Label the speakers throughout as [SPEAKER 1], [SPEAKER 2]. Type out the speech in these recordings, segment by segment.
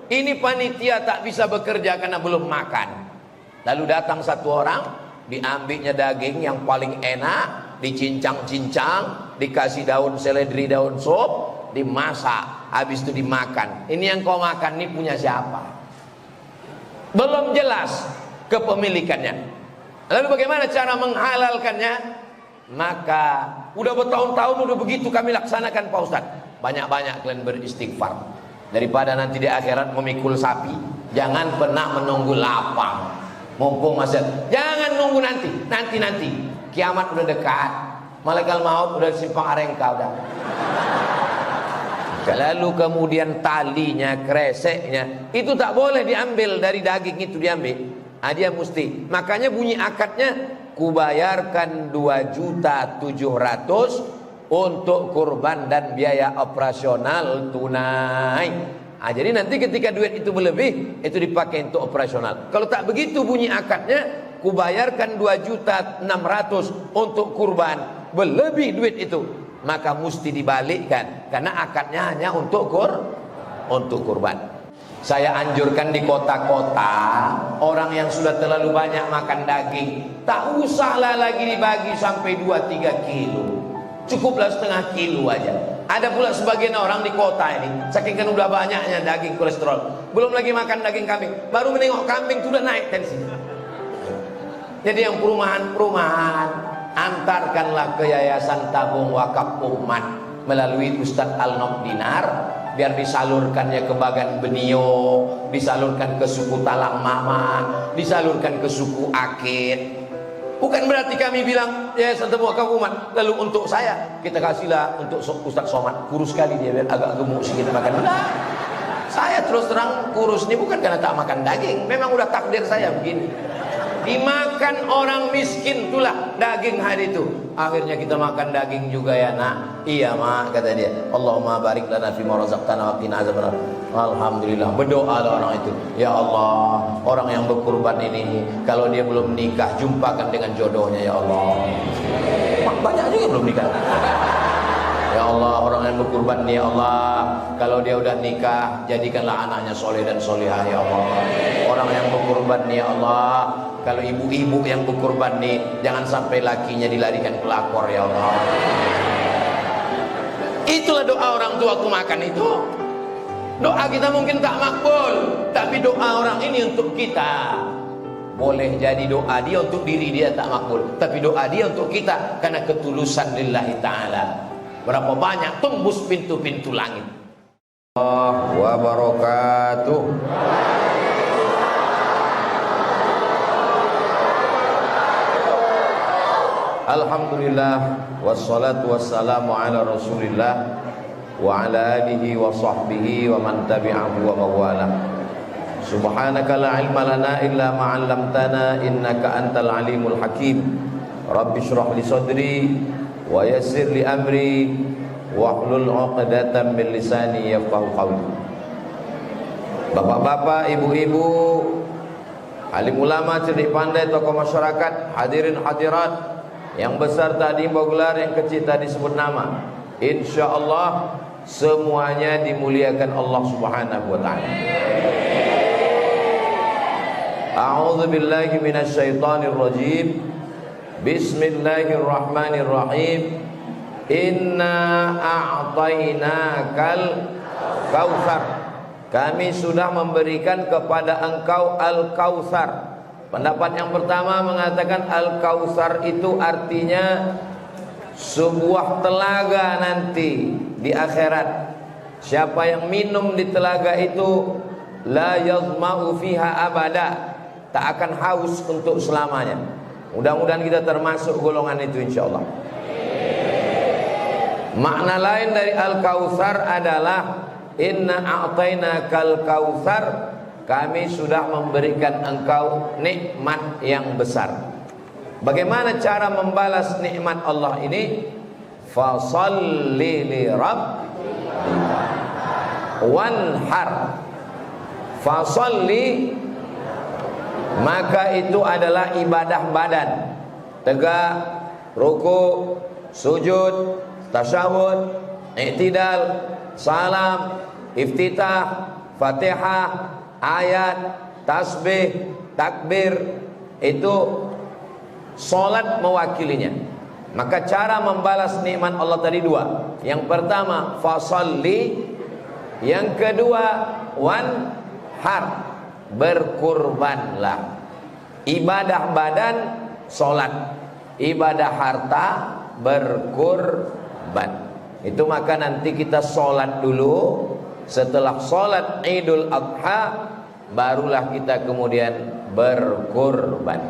[SPEAKER 1] Ini panitia tak bisa bekerja karena belum makan. Lalu datang satu orang, diambilnya daging yang paling enak, dicincang-cincang, dikasih daun seledri, daun sop, dimasak, habis itu dimakan. Ini yang kau makan, ini punya siapa? Belum jelas kepemilikannya. Lalu bagaimana cara menghalalkannya? Maka udah bertahun-tahun udah begitu kami laksanakan Pak Ustaz. Banyak-banyak kalian beristighfar. Daripada nanti di akhirat memikul sapi, jangan pernah menunggu lapang. Mumpung masih, jangan nunggu nanti. Kiamat udah dekat, malaikat maut udah simpang arengka udah. Lalu kemudian talinya, kreseknya, itu tak boleh diambil dari daging itu diambil. Dia mesti. Makanya bunyi akadnya, kubayarkan 2.700.000 untuk kurban dan biaya operasional tunai. Jadi nanti ketika duit itu berlebih, itu dipakai untuk operasional. Kalau tak begitu bunyi akadnya, kubayarkan 2.600.000 untuk kurban, berlebih duit itu, maka mesti dibalikkan karena akadnya hanya untuk kurban. Saya anjurkan di kota-kota, orang yang sudah terlalu banyak makan daging, tak usahlah lagi dibagi sampai 2-3 kilo, cukuplah setengah kilo aja. Ada pula sebagian orang di kota ini, saking kan udah banyaknya daging kolesterol, belum lagi makan daging kambing, baru menengok kambing sudah naik tensi. Jadi yang perumahan-perumahan, antarkanlah ke Yayasan Tabung Wakaf Umat melalui Ustadz Al-Nob Dinar, biar disalurkannya ke Bagan Benio, disalurkan ke suku Talang Mama, disalurkan ke suku Akit. Bukan berarti kami bilang ya Yayasan Tabung Wakaf Umat lalu untuk saya kita kasihlah untuk Ustadz Somad, kurus sekali dia, biar agak gemuk sedikit makan. Nah, saya terus terang kurus ini bukan karena tak makan daging, memang udah takdir saya begini. Dimakan orang miskin itulah daging hari itu. Akhirnya kita makan daging juga ya nak. Iya mak, kata dia. Allahumma barik lana fima razaqtana wa qina azabannar. Alhamdulillah, berdoa orang itu. Ya Allah, orang yang berkurban ini kalau dia belum nikah, jumpakan dengan jodohnya ya Allah. Banyak juga belum nikah. Ya Allah, orang yang berkurban nih ya Allah, kalau dia udah nikah, jadikanlah anaknya soleh dan solehah ya Allah. Orang yang berkurban nih ya Allah, kalau ibu-ibu yang berkurban nih, jangan sampai lakinya dilarikan pelakor ya Allah. Itulah doa orang tua waktu makan itu. Doa kita mungkin tak makbul, tapi doa orang ini untuk kita. Boleh jadi doa dia untuk diri dia tak makbul, tapi doa dia untuk kita karena ketulusan lillahi ta'ala. Berapa banyak tembus pintu-pintu langit. Allah wabarakatuh. Alhamdulillah wassalatu wassalamu ala Rasulillah wa ala alihi wa sahbihi wa man tabi'ahu wa mawala. Subhanaka la ilma lana illa ma 'allamtana innaka antal alimul hakim. Rabbi shrah li sadri wa yassir li amri wahlul 'uqdatam min lisani yafqahu qawli. Bapak-bapak, ibu-ibu, alim ulama, cerdik pandai, tokoh masyarakat, hadirin hadirat, yang besar tadi mau gelar, yang kecil tadi sebut nama, insyaallah semuanya dimuliakan Allah Subhanahu wa taala. A'udzu billahi minasyaitonir rajim. Bismillahirrahmanirrahim. Inna a'tainakal kautsar. Kami sudah memberikan kepada engkau al-kautsar. Pendapat yang pertama mengatakan al-kautsar itu artinya sebuah telaga nanti di akhirat. Siapa yang minum di telaga itu la yazma'u fiha abada, tak akan haus untuk selamanya. Mudah-mudahan kita termasuk golongan itu insyaallah. Makna lain dari al-kautsar adalah inna a'tainakal kautsar, kami sudah memberikan engkau nikmat yang besar. Bagaimana cara membalas nikmat Allah ini? Fasalli li rabbika wanhar. Fasalli, maka itu adalah ibadah badan. Tegak, ruku, sujud, tasyahud, i'tidal, salam, iftitah, Fatihah, ayat, tasbih, takbir, itu salat mewakilinya. Maka cara membalas nikmat Allah tadi dua. Yang pertama fasalli, yang kedua wanhar, berkurbanlah. Ibadah badan salat, ibadah harta berkurban. Itu maka nanti kita salat dulu. Setelah salat Idul Adha barulah kita kemudian berkurban.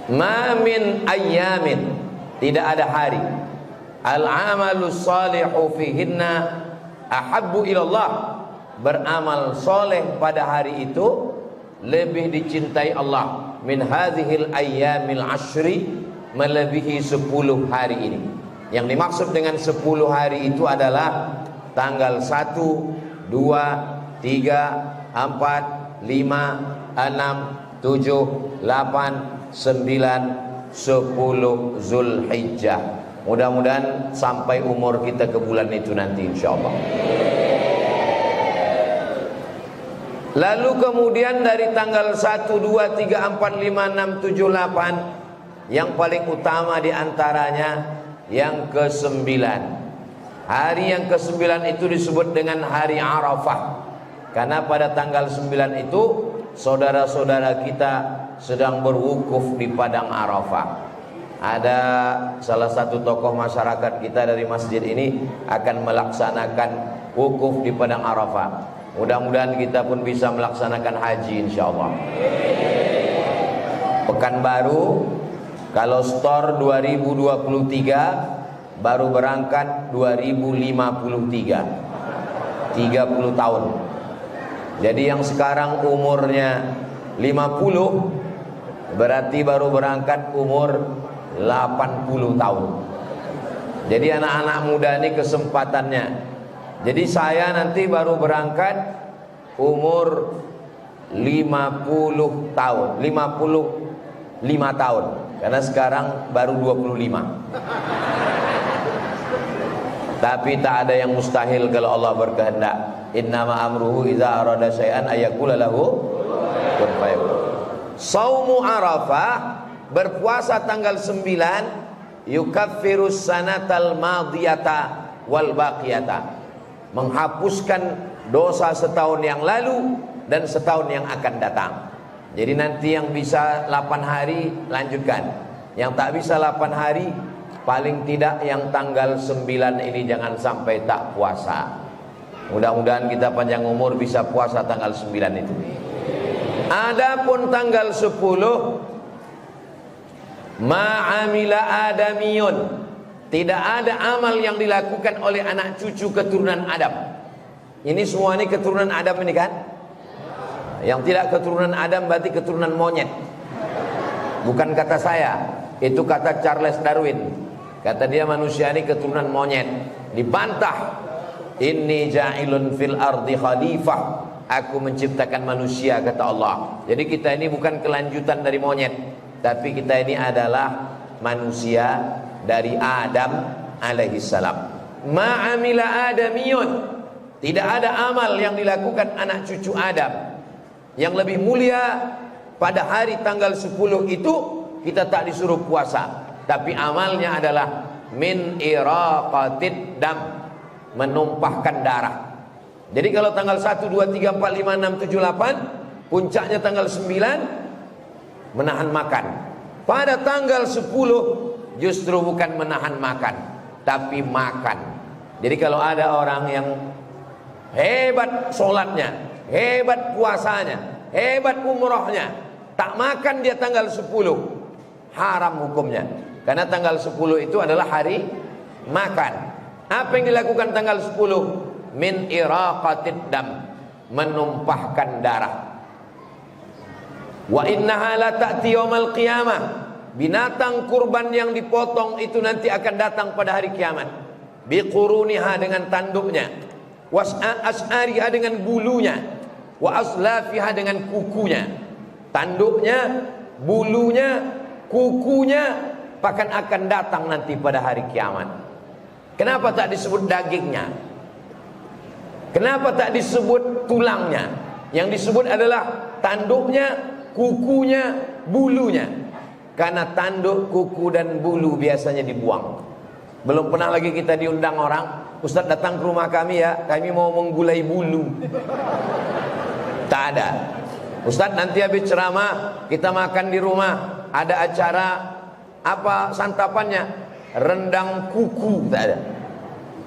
[SPEAKER 1] Ma min ayyamin, tidak ada hari, al-amalus salihu fihinna ahabbu ilallah, beramal soleh pada hari itu lebih dicintai Allah min hadhil ayyamil ashri, melebihi 10 hari ini. Yang dimaksud dengan 10 hari itu adalah tanggal 1, 2, 3, 4, 5, 6, 7, 8, 9, 10 Zulhijjah. Mudah-mudahan sampai umur kita ke bulan itu nanti insyaallah. Lalu kemudian dari tanggal 1, 2, 3, 4, 5, 6, 7, 8, yang paling utama diantaranya yang ke-9. Hari yang ke-9 itu disebut dengan hari Arafah. Karena pada tanggal 9 itu saudara-saudara kita sedang berwukuf di padang Arafah. Ada salah satu tokoh masyarakat kita dari masjid ini akan melaksanakan wukuf di padang Arafah. Mudah-mudahan kita pun bisa melaksanakan haji insyaallah. Pekanbaru kalau store 2023 baru berangkat 2053, 30 tahun. Jadi yang sekarang umurnya 50 berarti baru berangkat umur 80 tahun. Jadi anak-anak muda ini kesempatannya. Jadi saya nanti baru berangkat umur 50 tahun, 55 tahun. Karena sekarang baru 25. Tapi tak ada yang mustahil kalau Allah berkehendak. Innama amruhu idza arada syai'an ayyaqula lahu kun fayakun. Shaumu Arafah, berpuasa tanggal 9, yukaffirus sanatal madiyata wal baqiyata, menghapuskan dosa setahun yang lalu dan setahun yang akan datang. Jadi nanti yang bisa 8 hari lanjutkan, yang tak bisa 8 hari paling tidak yang tanggal 9 ini jangan sampai tak puasa. Mudah-mudahan kita panjang umur bisa puasa tanggal 9 itu. Adapun tanggal 10, ma'amila adamiyun, tidak ada amal yang dilakukan oleh anak cucu keturunan Adam. Ini semua ini keturunan Adam ini kan? Yang tidak keturunan Adam berarti keturunan monyet. Bukan kata saya, itu kata Charles Darwin. Kata dia manusia ini keturunan monyet. Dibantah. Inni ja'ilun fil ardi khalifah. Aku menciptakan manusia, kata Allah. Jadi kita ini bukan kelanjutan dari monyet, tapi kita ini adalah manusia dari Adam alaihissalam. Ma'amila adamiyun, tidak ada amal yang dilakukan anak cucu Adam yang lebih mulia. Pada hari tanggal 10 itu kita tak disuruh puasa, tapi amalnya adalah min iraqatid dam, menumpahkan darah. Jadi kalau tanggal 1, 2, 3, 4, 5, 6, 7, 8, puncaknya tanggal 9 menahan makan. Pada tanggal 10 justru bukan menahan makan, tapi makan. Jadi kalau ada orang yang hebat sholatnya, hebat puasanya, hebat umrohnya, tak makan dia tanggal 10, haram hukumnya. Karena tanggal 10 itu adalah hari makan. Apa yang dilakukan tanggal 10? Min iraqatid dam, menumpahkan darah. Wa innaha la ta'ti yaumal qiyamah, binatang kurban yang dipotong itu nanti akan datang pada hari kiamat. Biquruniha, dengan tanduknya, was'ariha, dengan bulunya, wa aslafiha, dengan kukunya. Tanduknya, bulunya, kukunya akan datang nanti pada hari kiamat. Kenapa tak disebut dagingnya? Kenapa tak disebut tulangnya? Yang disebut adalah tanduknya, kukunya, bulunya. Karena tanduk, kuku dan bulu biasanya dibuang. Belum pernah lagi kita diundang orang, Ustaz datang ke rumah kami ya, kami mau menggulai bulu. Tak ada. Ustaz nanti habis ceramah kita makan di rumah, ada acara apa santapannya? Rendang kuku, tak ada.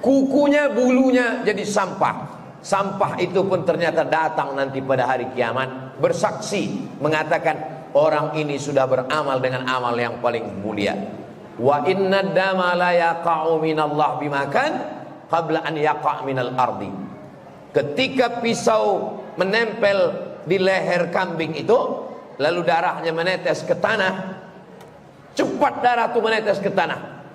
[SPEAKER 1] Kukunya, bulunya jadi sampah. Sampah itu pun ternyata datang nanti pada hari kiamat bersaksi mengatakan orang ini sudah beramal dengan amal yang paling mulia. Wa inna dama la yaqa'u minallah bimakan qabla an yaqa' minal ardi. Ketika pisau menempel di leher kambing itu, lalu darahnya menetes ke tanah, cepat darah itu menetes ke tanah.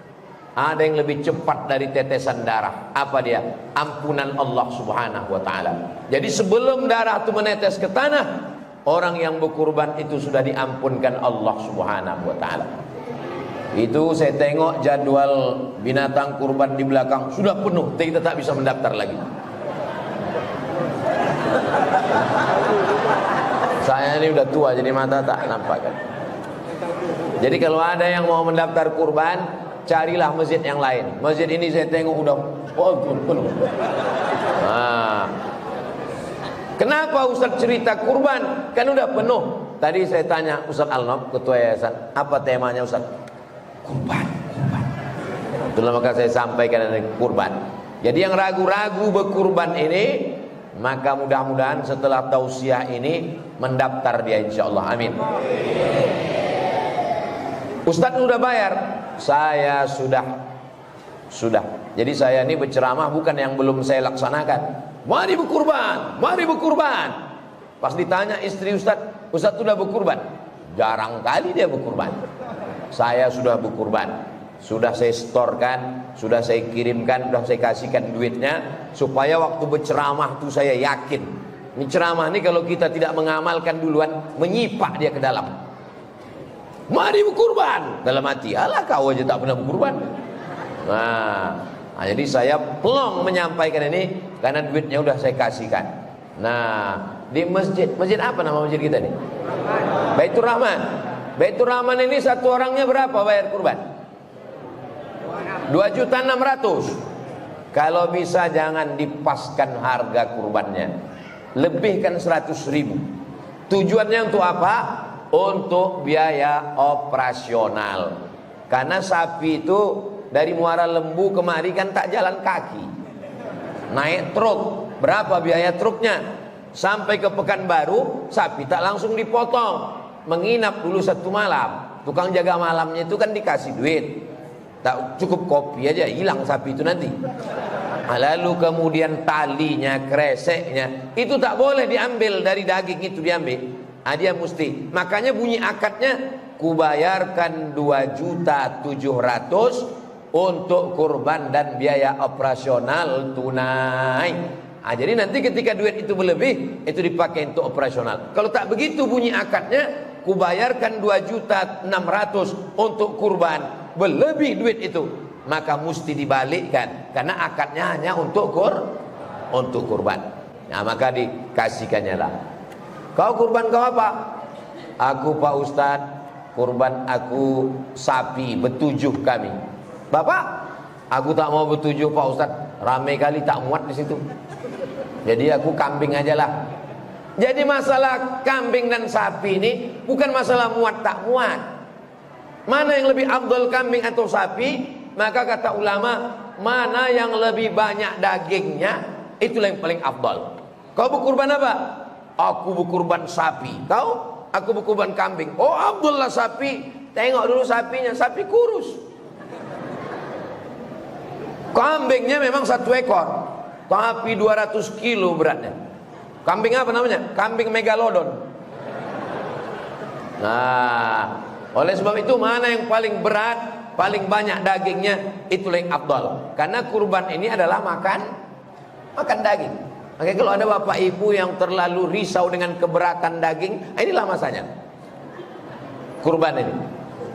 [SPEAKER 1] Ada yang lebih cepat dari tetesan darah. Apa dia? Ampunan Allah subhanahu wa ta'ala. Jadi sebelum darah itu menetes ke tanah, orang yang berkurban itu sudah diampunkan Allah subhanahu wa ta'ala. Itu saya tengok jadwal binatang kurban di belakang sudah penuh, kita tak bisa mendaftar lagi. Saya ini udah tua jadi mata tak nampak kan. Jadi kalau ada yang mau mendaftar kurban, carilah masjid yang lain. Masjid ini saya tengok udah penuh. Kenapa Ustaz cerita kurban? Kan udah penuh. Tadi saya tanya Ustaz Alnob, ketua yayasan, apa temanya Ustaz? Kurban. Itulah maka saya sampaikan ada kurban. Jadi yang ragu-ragu berkurban ini, maka mudah-mudahan setelah tausiah ini mendaftar dia insyaallah. Amin. Ustaz udah bayar? Saya sudah. Jadi saya ini berceramah bukan yang belum saya laksanakan. Mari berkurban, mari berkurban. Pas ditanya istri Ustaz sudah berkurban? Jarang kali dia berkurban. Saya sudah berkurban. Sudah saya setorkan, sudah saya kirimkan, sudah saya kasihkan duitnya supaya waktu berceramah itu saya yakin. Ini ceramah ini kalau kita tidak mengamalkan duluan, menyipak dia ke dalam. Mari berkurban. Dalam hati, alah kau aja tak pernah berkurban. Nah, jadi saya pelong menyampaikan ini karena duitnya udah saya kasihkan. Nah, di masjid apa nama masjid kita nih? Baitur Rahman. Baitur Rahman ini satu orangnya berapa bayar kurban? 2.600.000. Kalau bisa jangan dipaskan harga kurbannya, lebihkan 100.000. Tujuannya untuk apa? Untuk biaya operasional. Karena sapi itu dari Muara Lembu kemari kan tak jalan kaki, naik truk. Berapa biaya truknya? Sampai ke Pekanbaru sapi tak langsung dipotong, menginap dulu 1 malam. Tukang jaga malamnya itu kan dikasih duit, tak cukup kopi aja hilang sapi itu nanti. Lalu kemudian talinya, kreseknya itu tak boleh diambil dari daging itu diambil. Dia mesti, makanya bunyi akadnya, kubayarkan 2.700.000 untuk kurban dan biaya operasional tunai. Jadi nanti ketika duit itu berlebih, itu dipakai untuk operasional. Kalau tak begitu bunyi akadnya, kubayarkan 2.600.000 untuk kurban, berlebih duit itu, maka mesti dibalikkan karena akadnya hanya untuk kurban. Nah, maka dikasihkannya lah. Kau kurban kau apa? Aku Pak Ustaz, kurban aku sapi ber7 kami. Bapak, aku tak mau ber7 Pak Ustaz, ramai kali tak muat di situ. Jadi aku kambing aja lah. Jadi masalah kambing dan sapi ini bukan masalah muat tak muat. Mana yang lebih afdal, kambing atau sapi? Maka kata ulama, mana yang lebih banyak dagingnya, itulah yang paling afdal. Kau berkurban apa? Aku berkurban sapi. Kau? Aku berkurban kambing. Oh, Abdullah sapi. Tengok dulu sapinya, sapi kurus. Kambingnya memang 1 ekor, tapi 200 kilo beratnya. Kambing apa namanya? Kambing megalodon. Nah, oleh sebab itu mana yang paling berat, paling banyak dagingnya, itulah yang afdal. Karena kurban ini adalah makan daging. Makanya kalau ada bapak ibu yang terlalu risau dengan keberatan daging, inilah masanya kurban ini.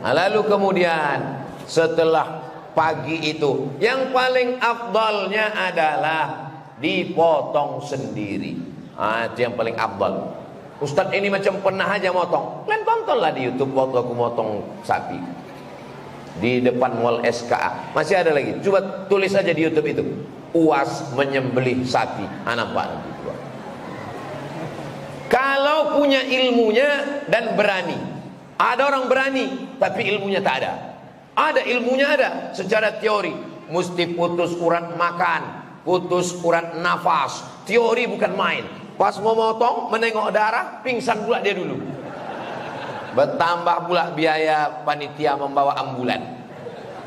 [SPEAKER 1] Lalu kemudian setelah pagi itu, yang paling afdalnya adalah dipotong sendiri. Itu yang paling afdal. Ustaz ini macam pernah aja motong. Kalian tontonlah di YouTube waktu aku motong sapi di depan mall SKA. Masih ada lagi. Coba tulis aja di YouTube itu. Uas menyembelih sapi. Nampak nanti. Kalau punya ilmunya dan berani. Ada orang berani tapi ilmunya tak ada. Ada ilmunya ada secara teori. Mesti putus urat makan, putus urat nafas. Teori bukan main. Pas mau motong, menengok darah, pingsan pula dia dulu. Bertambah pula biaya panitia membawa ambulan.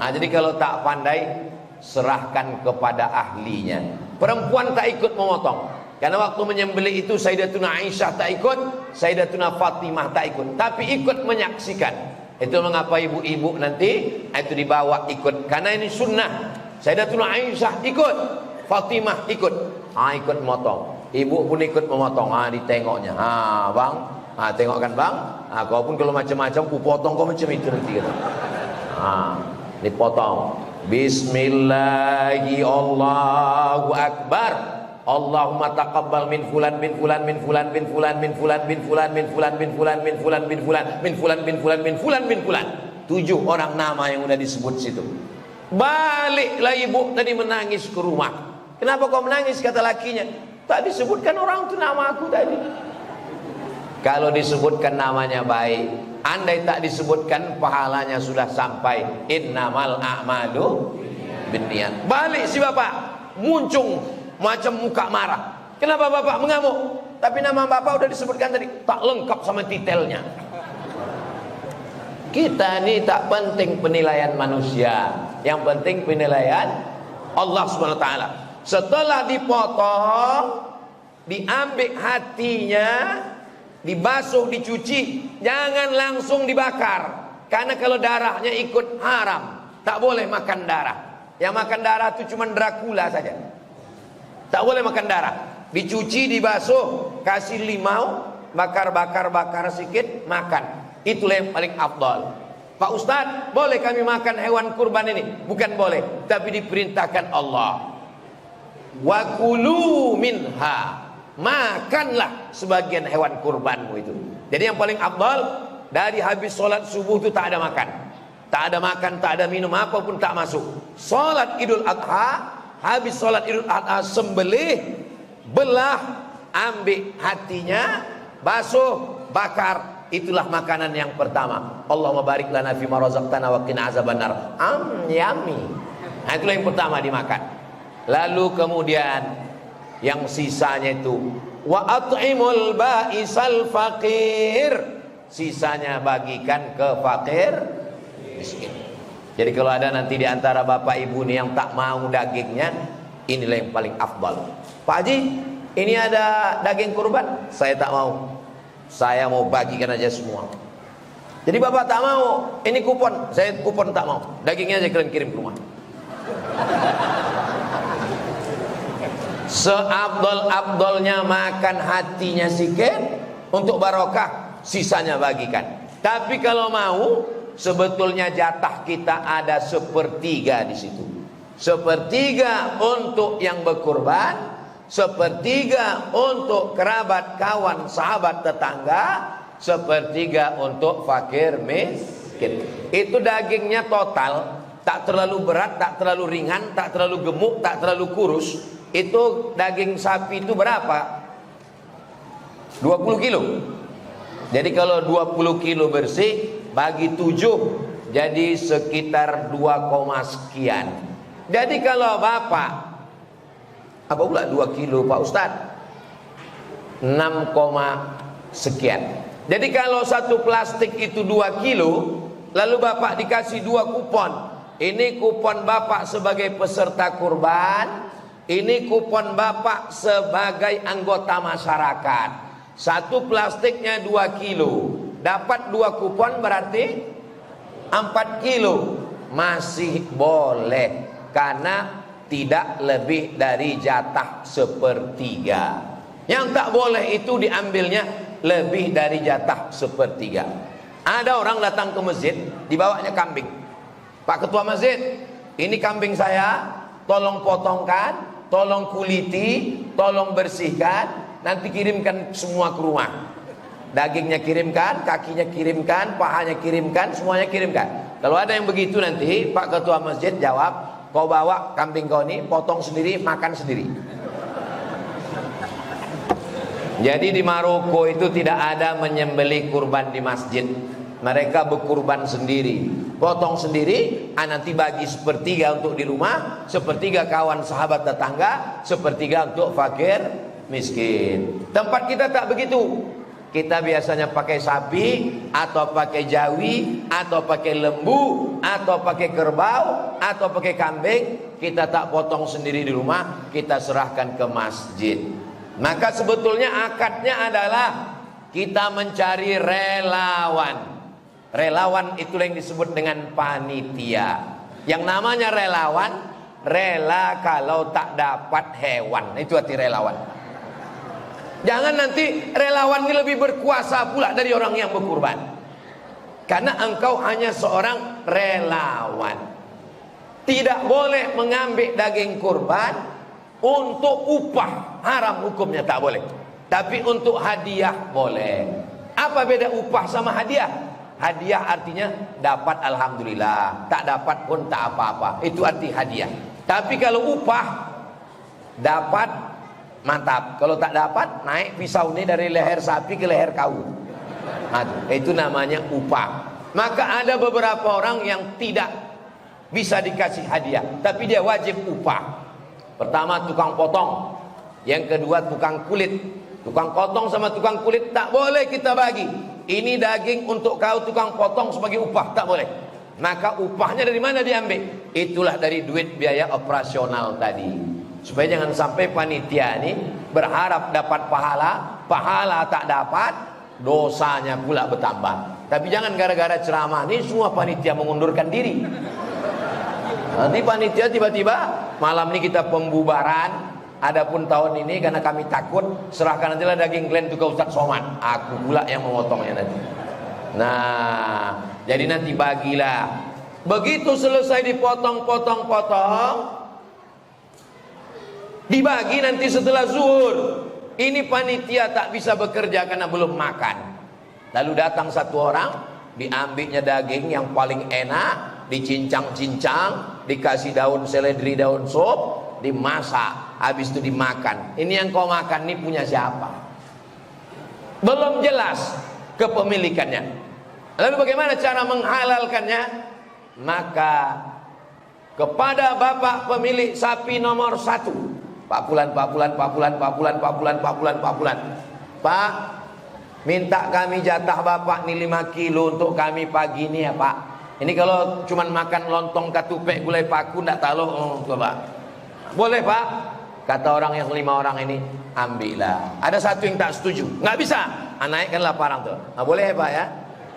[SPEAKER 1] Jadi kalau tak pandai, serahkan kepada ahlinya. Perempuan tak ikut memotong. Karena waktu menyembelih itu Sayyidatuna Aisyah tak ikut, Sayyidatuna Fatimah tak ikut, tapi ikut menyaksikan. Itu mengapa ibu-ibu nanti itu dibawa ikut. Karena ini sunnah. Sayyidatuna Aisyah ikut, Fatimah ikut. Ikut memotong. Ibu pun ikut memotong. Ditengoknya. Bang, tengok kan bang. Kau pun kalau macam-macam ku potong kau macam itu nanti kata. Dipotong. Bismillahi Allahu Akbar. Allahumma taqabbal min fulan min fulan min fulan min fulan min fulan min fulan min fulan min fulan min fulan min fulan min fulan min fulan min fulan min fulan. 7 orang nama yang sudah disebut situ. Baliklah ibu tadi menangis ke rumah. Kenapa kau menangis kata lakinya? Tak disebutkan orang itu nama aku tadi. Kalau disebutkan namanya baik, andai tak disebutkan pahalanya sudah sampai. Innamal a'malu binniyat. Balik si bapak muncung macam muka marah. Kenapa bapak mengamuk? Tapi nama bapak udah disebutkan tadi. Tak lengkap sama titelnya. Kita ini tak penting penilaian manusia. Yang penting penilaian Allah SWT. Setelah dipotong, diambil hatinya, dibasuh, dicuci, jangan langsung dibakar. Karena kalau darahnya ikut haram, tak boleh makan darah. Yang makan darah itu cuma Dracula saja. Tak boleh makan darah. Dicuci, dibasuh, kasih limau, bakar sedikit, makan. Itulah yang paling afdal. Pak Ustadz, boleh kami makan hewan kurban ini? Bukan boleh, tapi diperintahkan Allah. Wa kulu minha. Makanlah sebagian hewan kurbanmu itu. Jadi yang paling afdal, dari habis sholat subuh itu tak ada makan. Tak ada makan, tak ada minum, apapun tak masuk. Sholat Idul Adha, habis sholat Idul Adha sembelih, belah, ambil hatinya, basuh, bakar. Itulah makanan yang pertama. Allahumma barik lana fima razaqtana wa qina azabannar. Yummy. Itulah yang pertama dimakan. Lalu kemudian yang sisanya itu wa at'imul ba'isal faqir. Sisanya bagikan ke fakir miskin. Jadi kalau ada nanti di antara bapak ibu nih yang tak mau dagingnya, inilah yang paling afdal. Pak Haji, ini ada daging kurban, saya tak mau. Saya mau bagikan aja semua. Jadi bapak tak mau, ini kupon, saya kupon tak mau. Dagingnya aja kalian kirim ke rumah. Seabdol-abdolnya makan hatinya sikit untuk barokah, sisanya bagikan. Tapi kalau mau, sebetulnya jatah kita ada 1/3 di situ. 1/3 untuk yang berkurban, 1/3 untuk kerabat, kawan, sahabat, tetangga, 1/3 untuk fakir miskin. Itu dagingnya total, tak terlalu berat, tak terlalu ringan, tak terlalu gemuk, tak terlalu kurus. Itu daging sapi itu berapa? 20 kilo. Jadi kalau 20 kilo bersih bagi 7, jadi sekitar 2, sekian. Jadi kalau bapak, apa pula 2 kilo Pak Ustadz? 6, sekian. Jadi kalau satu plastik itu 2 kilo, lalu bapak dikasih 2 kupon. Ini kupon bapak sebagai peserta kurban, ini kupon bapak sebagai anggota masyarakat. Satu plastiknya 2 kilo, dapat 2 kupon berarti 4 kilo. Masih boleh, karena tidak lebih dari jatah 1/3. Yang tak boleh itu diambilnya lebih dari jatah 1/3. Ada orang datang ke masjid, dibawanya kambing. Pak Ketua Masjid, ini kambing saya, tolong potongkan, tolong kuliti, tolong bersihkan, nanti kirimkan semua ke rumah. Dagingnya kirimkan, kakinya kirimkan, pahanya kirimkan, semuanya kirimkan. Kalau ada yang begitu nanti Pak Ketua Masjid jawab, kau bawa kambing kau ini, potong sendiri, makan sendiri. Jadi di Maroko itu tidak ada menyembelih kurban di masjid. Mereka berkurban sendiri, potong sendiri, nanti bagi sepertiga untuk di rumah, sepertiga kawan sahabat tetangga, sepertiga untuk fakir miskin. Tempat kita tak begitu. Kita biasanya pakai sapi, atau pakai jawi, atau pakai lembu, atau pakai kerbau, atau pakai kambing. Kita tak potong sendiri di rumah, kita serahkan ke masjid. Maka sebetulnya akadnya adalah kita mencari relawan. Relawan itu yang disebut dengan panitia. Yang namanya relawan, rela kalau tak dapat hewan. Itu arti relawan. Jangan nanti relawan ini lebih berkuasa pula dari orang yang berkurban. Karena engkau hanya seorang relawan. Tidak boleh mengambil daging kurban untuk upah. Haram hukumnya, tak boleh. Tapi untuk hadiah boleh. Apa beda upah sama hadiah? Hadiah artinya dapat alhamdulillah, tak dapat pun tak apa-apa. Itu arti hadiah. Tapi kalau upah, dapat mantap. Kalau tak dapat, naik pisau ini dari leher sapi ke leher kau. Itu namanya upah. Maka ada beberapa orang yang tidak bisa dikasih hadiah, tapi dia wajib upah. Pertama tukang potong, yang kedua tukang kulit. Tukang potong sama tukang kulit tak boleh kita bagi. Ini daging untuk kau tukang potong sebagai upah, tak boleh. Maka upahnya dari mana diambil? Itulah dari duit biaya operasional tadi. Supaya jangan sampai panitia ini berharap dapat pahala, pahala tak dapat, dosanya pula bertambah. Tapi jangan gara-gara ceramah ini semua panitia mengundurkan diri. Nanti panitia tiba-tiba malam ini kita pembubaran. Adapun tahun ini karena kami takut, serahkan nantilah daging kalian itu ke Ustaz Somad. Aku pula yang memotongnya nanti. Nah, jadi nanti bagilah. Begitu selesai dipotong-potong-potong, dibagi nanti setelah zuhur. Ini panitia tak bisa bekerja karena belum makan. Lalu datang satu orang, diambilnya daging yang paling enak, dicincang-cincang, dikasih daun seledri, daun sop, dimasak, habis itu dimakan. Ini yang kau makan ini punya siapa? Belum jelas kepemilikannya. Lalu bagaimana cara menghalalkannya? Maka kepada bapak pemilik sapi nomor 1, Pak Pulan, Pak, minta kami jatah bapak nih 5 kilo untuk kami pagi ini ya Pak. Ini kalau cuman makan lontong katupek gulai paku ndak tahu coba. Boleh Pak? Kata orang yang 5 orang ini, ambillah. Ada satu yang tak setuju, nggak bisa. Naikkanlah parang tuh. Boleh ya Pak ya?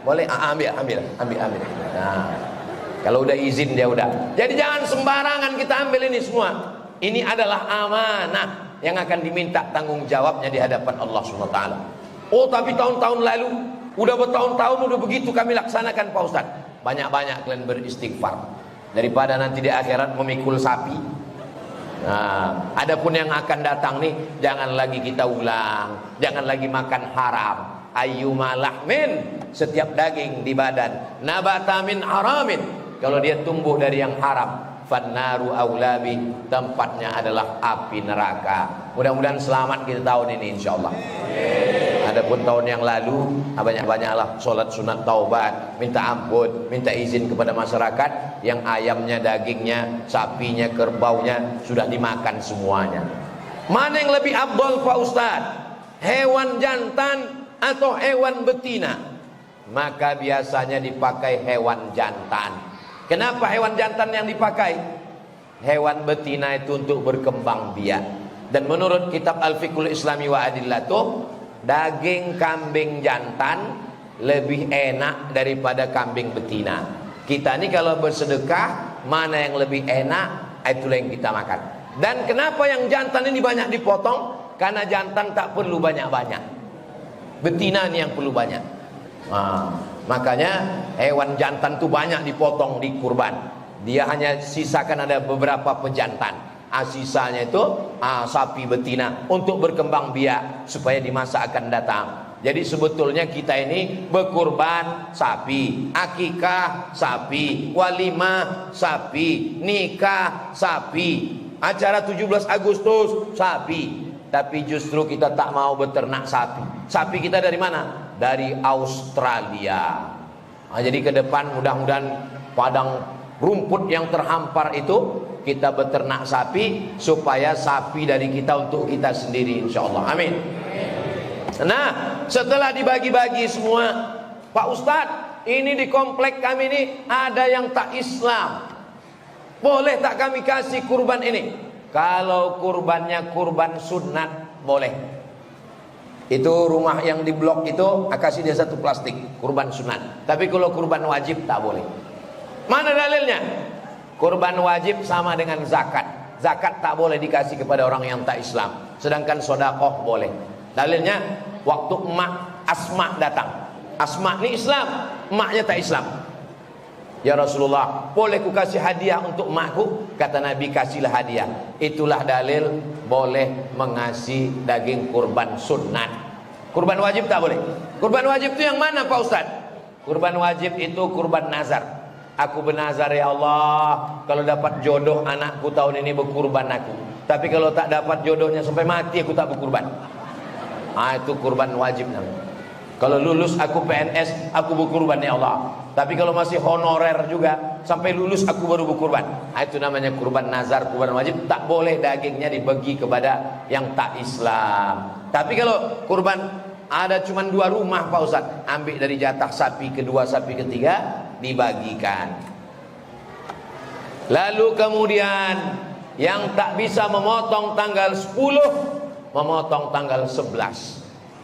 [SPEAKER 1] Boleh. Ambil. Nah, kalau udah izin dia udah. Jadi jangan sembarangan kita ambil ini semua. Ini adalah amanah yang akan diminta tanggung jawabnya di hadapan Allah Subhanahu wa taala. Oh, tapi tahun-tahun lalu, udah bertahun-tahun udah begitu kami laksanakan Pak Ustaz. Banyak-banyak kalian beristighfar daripada nanti di akhirat memikul sapi. Nah, adapun yang akan datang nih, jangan lagi kita ulang, jangan lagi makan haram. Ayyuma lahmin, setiap daging di badan, nabata min haramin, kalau dia tumbuh dari yang haram, fannaru aulabi, tempatnya adalah api neraka. Mudah-mudahan selamat kita tahun ini insyaallah. Adapun tahun yang lalu, banyak-banyaklah sholat sunat taubat, minta ampun, minta izin kepada masyarakat yang ayamnya, dagingnya, sapinya, kerbaunya sudah dimakan semuanya. Mana yang lebih abdol Pak Ustaz? Hewan jantan atau hewan betina? Maka biasanya dipakai hewan jantan. Kenapa hewan jantan yang dipakai? Hewan betina itu untuk berkembang biak. Dan menurut kitab Al-Fiqhul Islami wa Adillatuh, daging kambing jantan lebih enak daripada kambing betina. Kita ini kalau bersedekah, mana yang lebih enak, itulah yang kita makan. Dan kenapa yang jantan ini banyak dipotong? Karena jantan tak perlu banyak-banyak, betina ini yang perlu banyak. Makanya hewan jantan itu banyak dipotong di kurban. Dia hanya sisakan ada beberapa pejantan. Sisanya itu sapi betina untuk berkembang biak supaya di masa akan datang. Jadi sebetulnya kita ini berkurban sapi, akikah sapi, walimah sapi, nikah sapi, acara 17 Agustus sapi. Tapi justru kita tak mau beternak sapi. Sapi kita dari mana? Dari Australia. Jadi ke depan mudah-mudahan padang rumput yang terhampar itu kita beternak sapi supaya sapi dari kita untuk kita sendiri, insyaallah. Amin. Nah, setelah dibagi-bagi semua, Pak Ustadz, ini di komplek kami ini ada yang tak Islam. Boleh tak kami kasih kurban ini? Kalau kurbannya kurban sunat, boleh. Itu rumah yang di blok itu, kasih dia satu plastik, kurban sunat. Tapi kalau kurban wajib, tak boleh. Mana dalilnya? Kurban wajib sama dengan zakat. Zakat tak boleh dikasih kepada orang yang tak Islam. Sedangkan sedekah boleh. Dalilnya, waktu emak Asma datang. Asma ini Islam, emaknya tak Islam. Ya Rasulullah, boleh ku kasih hadiah untuk emakku? Kata Nabi, kasihlah hadiah. Itulah dalil boleh mengasih daging kurban sunat. Kurban wajib tak boleh. Kurban wajib itu yang mana Pak Ustaz? Kurban wajib itu kurban nazar. Aku bernazar, ya Allah, kalau dapat jodoh anakku tahun ini berkurban aku. Tapi kalau tak dapat jodohnya sampai mati aku tak berkurban. Itu kurban wajib namanya. Kalau lulus aku PNS, aku berkurban, ya Allah. Tapi kalau masih honorer juga, sampai lulus aku baru berkurban. Itu namanya kurban nazar, kurban wajib. Tak boleh dagingnya dibagi kepada yang tak Islam. Tapi kalau kurban ada cuma 2 rumah Pak Ustaz, ambil dari jatah sapi kedua, sapi ketiga, dibagikan. Lalu kemudian yang tak bisa memotong tanggal 10, memotong tanggal 11.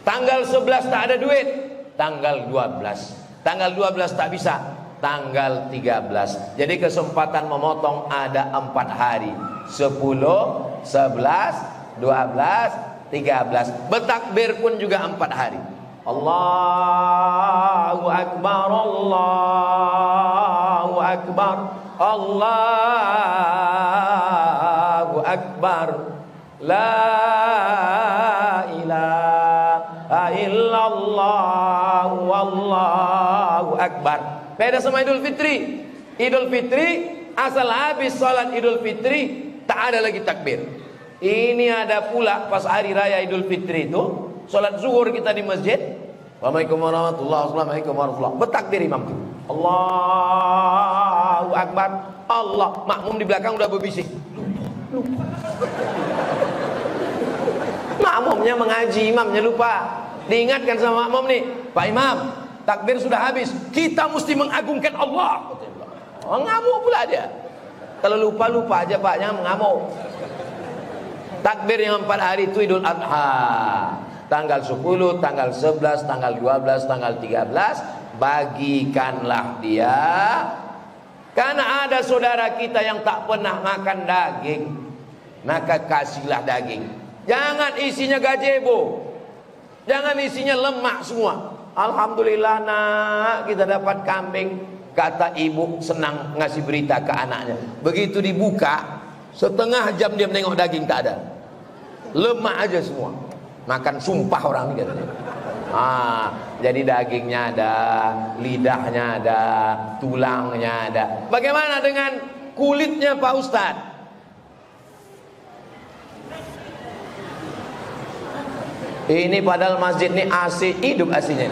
[SPEAKER 1] Tanggal 11 tak ada duit, tanggal 12. Tanggal 12 tak bisa, tanggal 13. Jadi kesempatan memotong ada 4 hari. 10, 11, 12, 13. Bertakbir pun juga 4 hari. Allahu Akbar, Allahu Akbar, Allahu Akbar, la ilaha illallah, wallahu akbar. Beda sama Idul Fitri. Idul Fitri asal habis salat Idul Fitri tak ada lagi takbir. Ini ada pula pas hari raya Idul Fitri itu salat zuhur kita di masjid. Assalamualaikum warahmatullahi wabarakatuh. Bertakbir imam itu. Allahu akbar. Allah, makmum di belakang udah berbisik. Makmumnya mengaji, imamnya lupa. Diingatkan sama makmum nih, Pak Imam, takbir sudah habis, kita mesti mengagungkan Allah. Ngamuk pula dia. Kalau lupa aja Pak, jangan mengamuk. Takbir yang 4 hari itu Idul Adha. Tanggal 10, tanggal 11, tanggal 12, tanggal 13, bagikanlah dia. Karena ada saudara kita yang tak pernah makan daging, maka kasihlah daging. Jangan isinya gazebo, jangan isinya lemak semua. Alhamdulillah nak, kita dapat kambing. Kata ibu senang ngasih berita ke anaknya. Begitu dibuka, setengah jam dia menengok daging tak ada. Lemak aja semua. Makan sumpah orang ini katanya. Jadi dagingnya ada, lidahnya ada, tulangnya ada. Bagaimana dengan kulitnya Pak Ustadz? Ini padahal masjid ini AC, hidup AC-nya.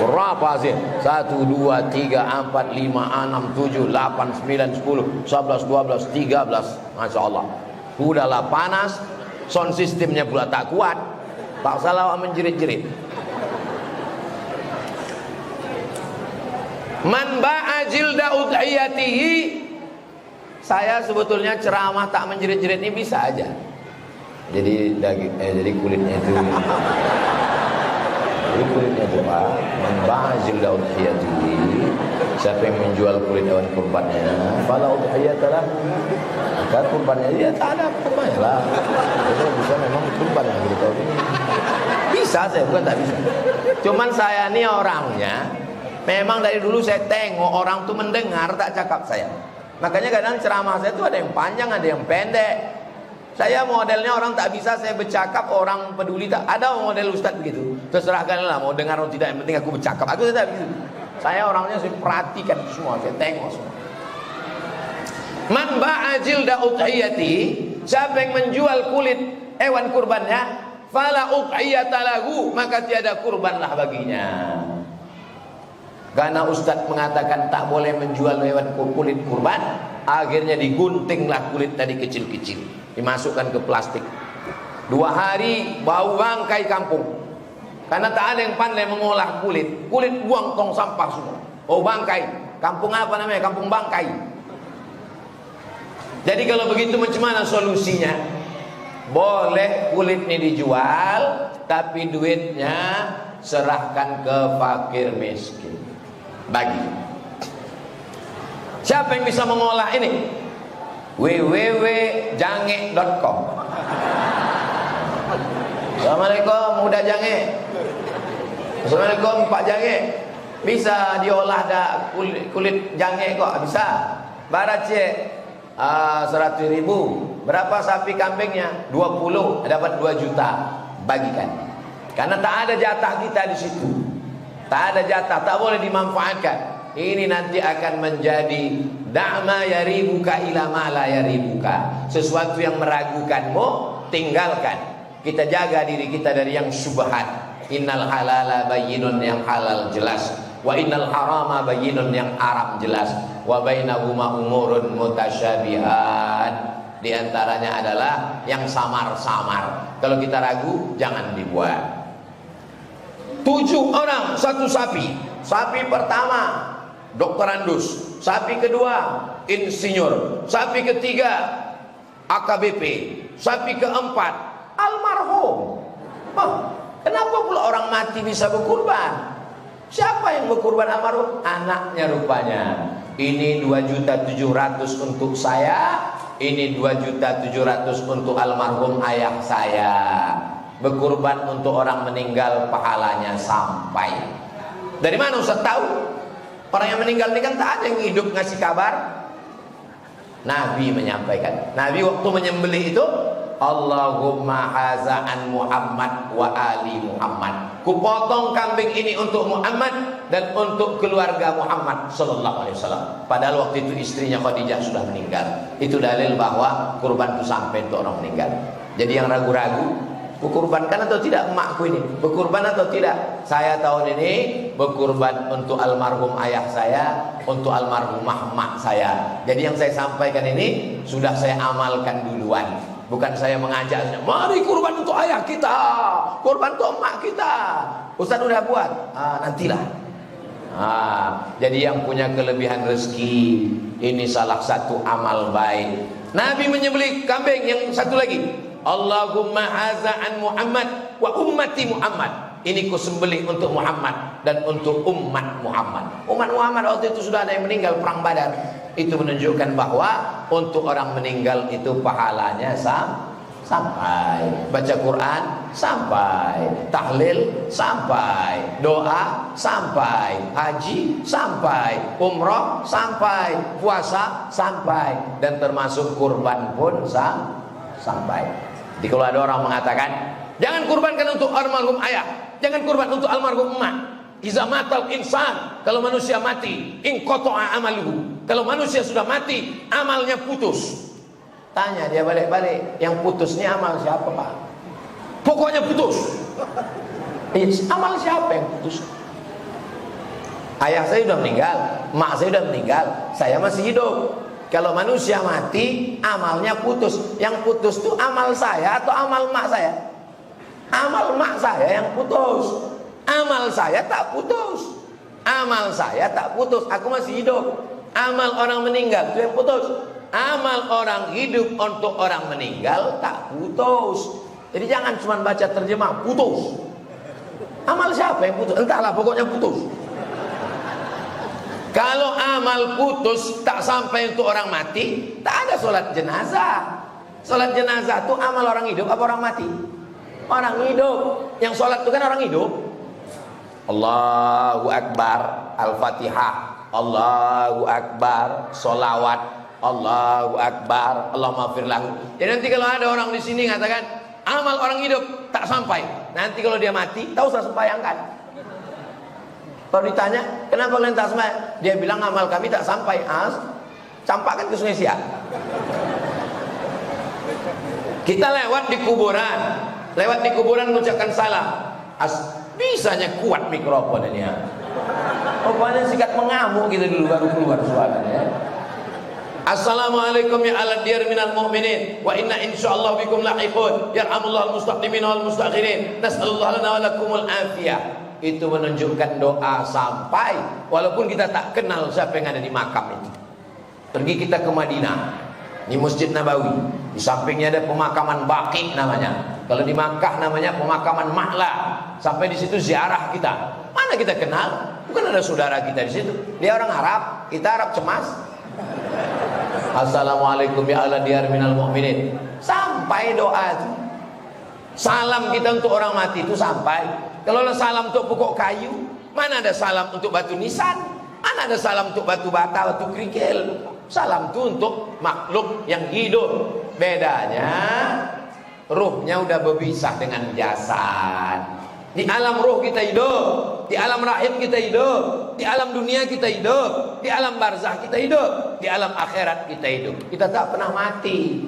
[SPEAKER 1] Berapa AC? 1, 2, 3, 4, 5, 6, 7, 8, 9, 10, 11, 12, 13. Masya Allah. Udahlah panas, sound sistemnya pula tak kuat. Tak salah menjerit-jerit. Man ba'a jilda udhiyatihi. Saya sebetulnya ceramah tak menjerit-jerit ini bisa aja. Jadi daging, jadi kulitnya itu. Jadi kulitnya itu Pak, man ba'a jilda udhiyatihi. Siapa yang menjual kulit hewan kurbannya, fala udhiyatalah, maka kurbannya dia tak ada kurbannya lah. Jadi bisa memang kurban yang kita tahu ini. Bisa saya, bukan tak bisa. Cuman saya ini orangnya, memang dari dulu saya tengok orang tuh mendengar tak cakap saya. Makanya kadang ceramah saya itu ada yang panjang, ada yang pendek. Saya modelnya orang tak bisa saya bercakap, orang peduli tak. Ada model ustaz begitu. Terserahkanlah mau dengar atau tidak, yang penting aku bercakap. Aku tidak begitu. Saya orangnya saya perhatikan semua, saya tengok semua. Man ba'a jilda udhiyati, siapa yang menjual kulit hewan kurbannya, fala udhiyata lahu, maka tiada kurbanlah baginya. Karena ustaz mengatakan tak boleh menjual hewan kulit kurban, akhirnya diguntinglah kulit tadi kecil-kecil, dimasukkan ke plastik. 2 hari bau bangkai kampung. Karena tak ada yang pandai mengolah kulit. Kulit buang tong sampah semua. Oh bangkai. Kampung apa namanya? Kampung bangkai. Jadi kalau begitu macam mana solusinya? Boleh kulit ini dijual, tapi duitnya serahkan ke fakir miskin. Bagi. Siapa yang bisa mengolah ini? www.jange.com. Assalamualaikum Muda Jange. Assalamualaikum Pak Jange. Bisa diolah dah kulit jange kok? Bisa. Barat cek 100.000. Berapa sapi kambingnya? 20. Dapat 2 juta. Bagikan. Karena tak ada jatah kita di situ. Tak ada jatah, tak boleh dimanfaatkan. Ini nanti akan menjadi da'ma yaribuka ila ma la yaribuka. Sesuatu yang meragukanmu, tinggalkan. Kita jaga diri kita dari yang syubhat. Innal halala bayyinun, yang halal jelas. Wa innal harama bayyinun, yang haram jelas. Wa bainahuma umurun mutasyabihat. Di antaranya adalah yang samar-samar. Kalau kita ragu, jangan dibuat. 7 orang, 1 sapi. Sapi pertama dokter Andus, sapi kedua insinyur, sapi ketiga AKBP, sapi keempat almarhum. Kenapa pula orang mati bisa berkurban? Siapa yang berkurban almarhum? Anaknya rupanya. Ini 2.700.000 untuk saya, ini 2.700.000 untuk almarhum ayah saya. Berkurban untuk orang meninggal, pahalanya sampai. Dari mana Ustaz tahu? Orang yang meninggal ini kan tak ada yang hidup ngasih kabar. Nabi menyampaikan. Nabi waktu menyembelih itu, Allahumma haza an Muhammad wa ali Muhammad. Kupotong kambing ini untuk Muhammad dan untuk keluarga Muhammad sallallahu alaihi wasallam. Padahal waktu itu istrinya Khadijah sudah meninggal. Itu dalil bahwa kurban itu sampai untuk orang meninggal. Jadi yang ragu-ragu, berkurbankan atau tidak emakku ini? Berkurban atau tidak? Saya tahun ini berkurban untuk almarhum ayah saya, untuk almarhumah emak saya. Jadi yang saya sampaikan ini sudah saya amalkan duluan. Bukan saya mengajak, mari kurban untuk ayah kita, kurban untuk emak kita. Ustaz udah buat, nantilah. Jadi yang punya kelebihan rezeki, ini salah satu amal baik. Nabi menyembelih kambing yang satu lagi. Allahumma haza an Muhammad wa ummati Muhammad. Ini ku sembelih untuk Muhammad dan untuk umat Muhammad. Umat Muhammad waktu itu sudah ada yang meninggal perang Badar. Itu menunjukkan bahwa untuk orang meninggal itu pahalanya sampai. Baca Quran sampai, tahlil sampai, doa sampai, haji sampai, umrah sampai, puasa sampai, dan termasuk kurban pun sampai. Jadi kalau ada orang mengatakan jangan kurbankan untuk almarhum ayah, jangan kurban untuk almarhum emak. Iza matal insan, kalau manusia mati, in qata'a amaluhu. Kalau manusia sudah mati, amalnya putus. Tanya dia balik-balik, yang putus ini amal siapa Pak? Pokoknya putus. Amal siapa yang putus? Ayah saya sudah meninggal, emak saya sudah meninggal, saya masih hidup. Kalau manusia mati, amalnya putus. Yang putus itu amal saya atau amal emak saya? Amal emak saya yang putus. Amal saya tak putus. Amal saya tak putus, aku masih hidup. Amal orang meninggal itu yang putus. Amal orang hidup untuk orang meninggal tak putus. Jadi jangan cuma baca terjemah putus. Amal siapa yang putus? Entahlah, pokoknya putus. Kalau amal putus tak sampai untuk orang mati, tak ada sholat jenazah. Sholat jenazah itu amal orang hidup apa orang mati? Orang hidup. Yang sholat itu kan orang hidup. Allahu Akbar, Al-Fatihah, Allahu Akbar, sholawat, Allahu Akbar, Allahumma firlahu. Jadi nanti kalau ada orang di sini mengatakan amal orang hidup tak sampai, nanti kalau dia mati, tak usah sembahyangkan. Kalau ditanya, kenapa kalian tak sembahyang? Dia bilang amal kami tak sampai. Campakkan ke Sungai Siak. Kita lewat di kuburan mengucapkan salam. Bisanya kuat mikrofon ini ya. Rupanya sikat mengamuk kita dulu baru keluar suaranya. Assalamualaikum ya ala diyar minal mu'minin wa inna insyaallah bikum lahiqun yarhamullahu al-mustaqimin wal mustakhirin nas'alullah lana wa lakumul afiyah. Itu menunjukkan doa sampai walaupun kita tak kenal siapa yang ada di makam itu. Pergi kita ke Madinah, di Masjid Nabawi, di sampingnya ada pemakaman Baqi namanya. Kalau di Makkah namanya pemakaman Ma'la. Sampai di situ ziarah kita. Mana kita kenal? Bukan ada saudara kita di situ. Dia orang Arab, kita Arab cemas. Assalamualaikum ya ala diyar minal mu'minin. Sampai doa itu. Salam kita untuk orang mati itu sampai. Kalau ada salam untuk pokok kayu, mana ada salam untuk batu nisan? Mana ada salam untuk batu bata, batu kerikil? Salam itu untuk makhluk yang hidup. Bedanya ruhnya udah berpisah dengan jasad. Di alam ruh kita hidup, di alam rahim kita hidup, di alam dunia kita hidup, di alam barzah kita hidup, di alam akhirat kita hidup. Kita tak pernah mati.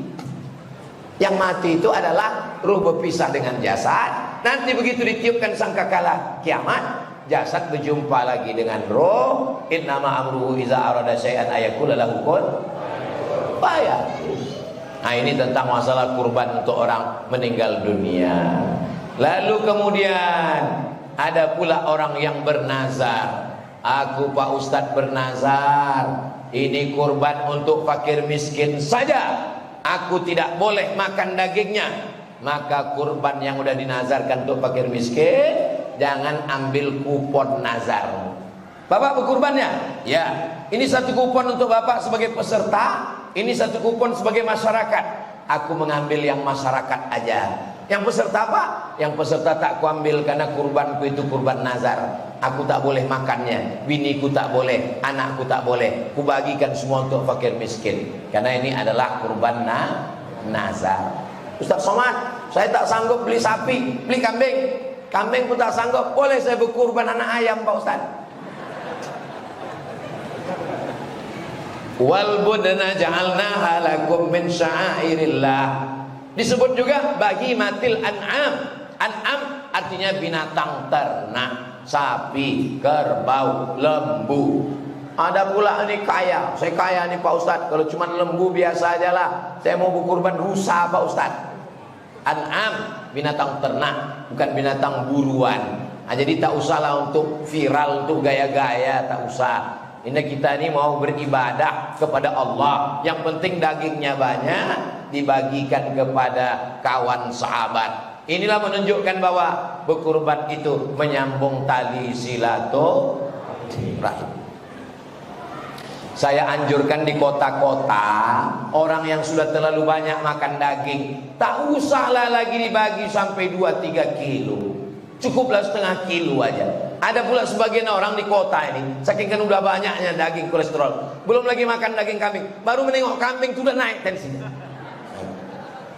[SPEAKER 1] Yang mati itu adalah ruh berpisah dengan jasad. Nanti begitu ditiupkan sangkakala kiamat, jasad berjumpa lagi dengan roh. Innama amruhu iza arada syai'an ayakula lahu kun fayakun. Nah ini tentang masalah kurban untuk orang meninggal dunia. Lalu kemudian ada pula orang yang bernazar. Aku Pak Ustadz bernazar, ini kurban untuk fakir miskin saja, aku tidak boleh makan dagingnya. Maka kurban yang udah dinazarkan untuk fakir miskin, jangan ambil kupon nazar. Bapak berkurbannya? Ya. Ini satu kupon untuk Bapak sebagai peserta, ini satu kupon sebagai masyarakat. Aku mengambil yang masyarakat aja. Yang peserta apa? Yang peserta tak kuambil karena kurbanku itu kurban nazar. Aku tak boleh makannya, biniku tak boleh, anakku tak boleh. Kubagikan semua untuk fakir miskin. Karena ini adalah kurban nazar. Ustaz Somad, saya tak sanggup beli sapi, beli kambing. Kambing pun tak sanggup, boleh saya berkurban anak ayam Pak Ustaz. Wal budna ja'alnaha lakum min sya'airillah. Disebut juga bagi matil an'am. An'am artinya binatang ternak, sapi, kerbau, lembu. Ada pula ini kaya, saya kaya nih Pak Ustadz, kalau cuma lembu biasa aja lah, saya mau berkurban rusa Pak Ustadz. An'am, binatang ternak, bukan binatang buruan. Nah, jadi tak usahlah untuk viral, untuk gaya-gaya, tak usah. Ini kita ini mau beribadah kepada Allah. Yang penting dagingnya banyak, dibagikan kepada kawan sahabat. Inilah menunjukkan bahwa berkurban itu menyambung tali silaturahim. Saya anjurkan di kota-kota, orang yang sudah terlalu banyak makan daging, tak usahlah lagi dibagi sampai 2-3 kilo. Cukuplah setengah kilo aja. Ada pula sebagian orang di kota ini, saking kan udah banyaknya daging kolesterol, belum lagi makan daging kambing, baru menengok kambing itu udah naik tensinya.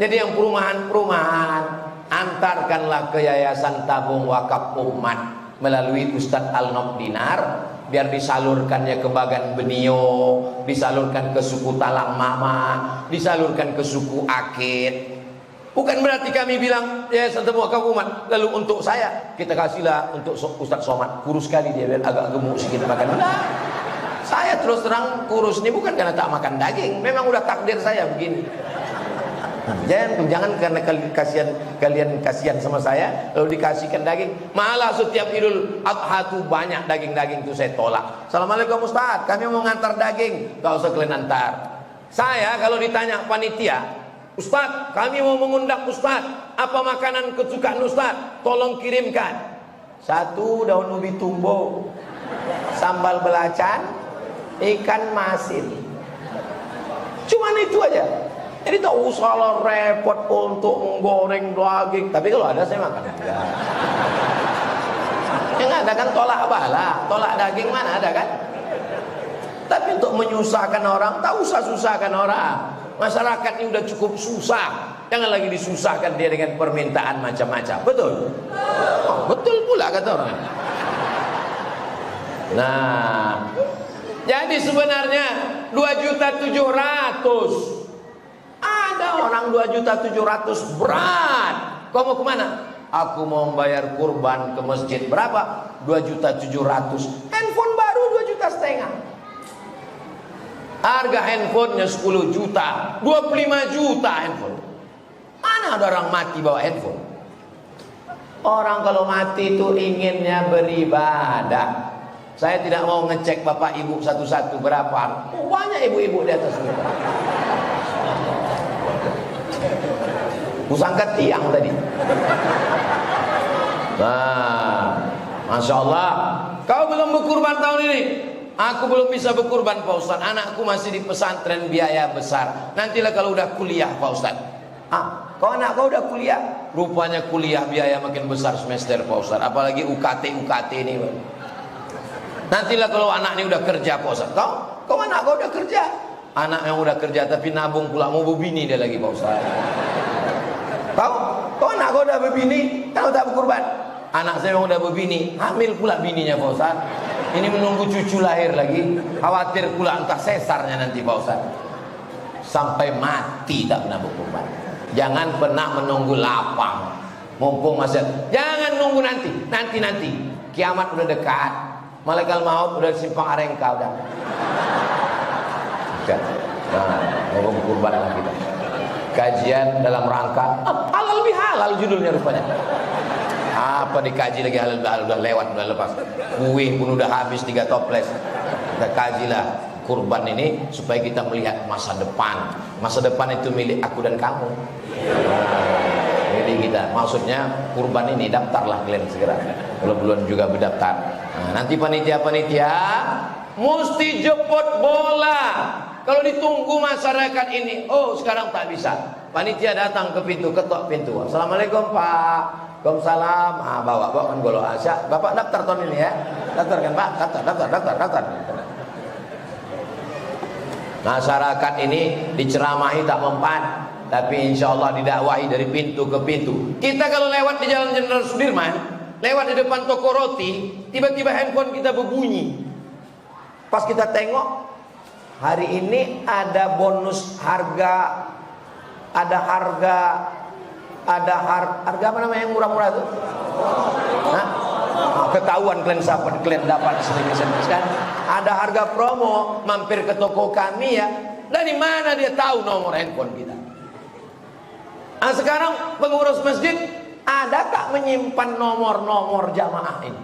[SPEAKER 1] Jadi yang perumahan-perumahan, antarkanlah ke Yayasan Tabung Wakaf Umat melalui Ustadz Al-Nob Dinar, biar disalurkannya ke Bagan Benio, disalurkan ke suku Talang Mama, disalurkan ke suku Akit. Bukan berarti kami bilang Yayasan Tabung Wakaf Umat lalu untuk saya kita kasihlah untuk Ustadz Somad, kurus sekali dia, biar agak gemuk sedikit makan. Nah, saya terus terang kurus ini bukan karena tak makan daging, memang udah takdir saya begini. Jangan karena kalian kasihan sama saya lalu dikasihkan daging. Malah setiap Idul Adha tuh banyak daging-daging tuh saya tolak. Assalamualaikum Ustaz, kami mau ngantar daging. Gak usah kalian antar. Saya kalau ditanya panitia, Ustaz, kami mau mengundang Ustaz, apa makanan kesukaan Ustaz? Tolong kirimkan. 1 daun ubi tumbo, sambal belacan, ikan masin. Cuman itu aja. Jadi tak usahlah repot untuk menggoreng daging. Tapi kalau ada saya makan aja. Yang ada kan tolak bala, tolak daging mana ada kan? Tapi untuk menyusahkan orang, tak usah susahkan orang. Masyarakat ini udah cukup susah, jangan lagi disusahkan dia dengan permintaan macam-macam. Betul? Oh, betul pula kata orang. Nah, jadi sebenarnya 2.700.000. Ada orang 2.700.000 berat. Kau mau kemana? Aku mau membayar kurban ke masjid. Berapa? 2.700.000. Handphone baru 2,5 juta. Harga handphonenya 10 juta, 25 juta handphone. Mana ada orang mati bawa handphone? Orang kalau mati itu inginnya beribadah. Saya tidak mau ngecek bapak ibu satu-satu berapa. Banyak ibu-ibu di atas kita. Kusangka tiang tadi. Nah, Masya Allah. Kau belum berkurban tahun ini? Aku belum bisa berkurban Pak Ustaz. Anakku masih di pesantren, biaya besar. Nantilah kalau udah kuliah Pak Ustaz. Kau anak kau udah kuliah? Rupanya kuliah biaya makin besar semester Pak Ustaz. Apalagi UKT ini. Nantilah kalau anak ini udah kerja Pak Ustaz. Kau anak kau udah kerja? Anak yang udah kerja tapi nabung pula mau berbini dia lagi Pak Ustaz. Kau anak kau udah berbini, kau tak berkurban? Anak saya yang udah berbini, hamil pula bininya Pak Ustaz. Ini menunggu cucu lahir lagi. Khawatir pula entah sesarnya nanti Pak Ustaz. Sampai mati tak pernah berkurban. Jangan pernah menunggu lapang. Mumpung masih. Jangan nunggu nanti. Nanti. Kiamat udah dekat. Malaikat maut udah simpang arengka udah. Nah, mau berkurban lah kita. Kajian dalam rangka halal bihalal judulnya rupanya. Apa dikaji lagi halal bihalal, udah lewat, udah lepas. Kue pun udah habis 3 toples. Kita kajilah kurban ini supaya kita melihat masa depan. Masa depan itu milik aku dan kamu. Jadi kita, maksudnya kurban ini daftarlah kalian segera. Kalau belum juga berdaftar. Nah, nanti panitia-panitia mesti jemput bola. Kalau ditunggu masyarakat ini, oh sekarang tak bisa. Panitia datang ke pintu, ketok pintu. Assalamualaikum Pak. Waalaikumsalam. Bawa kan golok Asya. Bapak daftar tahun ini ya. Daftar kan Pak? Daftar. Masyarakat ini diceramahi tak mempan, tapi insya Allah didakwahi dari pintu ke pintu. Kita kalau lewat di Jalan Jenderal Sudirman, lewat di depan toko roti, tiba-tiba handphone kita berbunyi. Pas kita tengok, hari ini ada bonus harga, ada harga apa namanya yang murah-murah itu? Ketahuan kalian dapat SMS kan? Ada harga promo, mampir ke toko kami ya. Dari mana dia tahu nomor handphone kita? Sekarang pengurus masjid ada tak menyimpan nomor-nomor jamaah ini?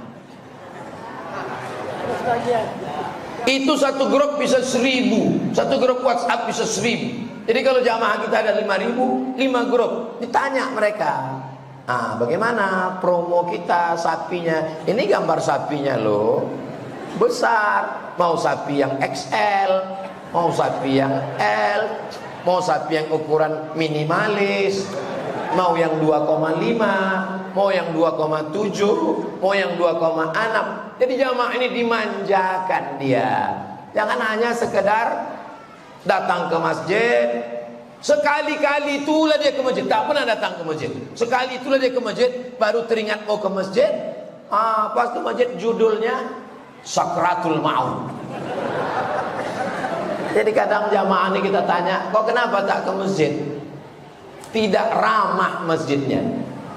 [SPEAKER 1] Itu satu grup bisa 1.000, satu grup WhatsApp bisa 1.000. Jadi kalau jamaah kita ada 5.000, 5 grup, ditanya mereka, bagaimana promo kita sapinya? Ini gambar sapinya loh, besar. Mau sapi yang XL, mau sapi yang L, mau sapi yang ukuran minimalis, mau yang 2,5, mau yang 2,7, mau yang 2,6. Jadi jamaah ini dimanjakan dia. Jangan hanya sekedar datang ke masjid, sekali-kali itulah dia ke masjid, tak pernah datang ke masjid. Sekali itulah dia ke masjid, baru teringat mau ke masjid. Pas ke masjid judulnya Sakratul Maut. Jadi kadang jamaah ini kita tanya, kok kenapa tak ke masjid? Tidak ramah masjidnya.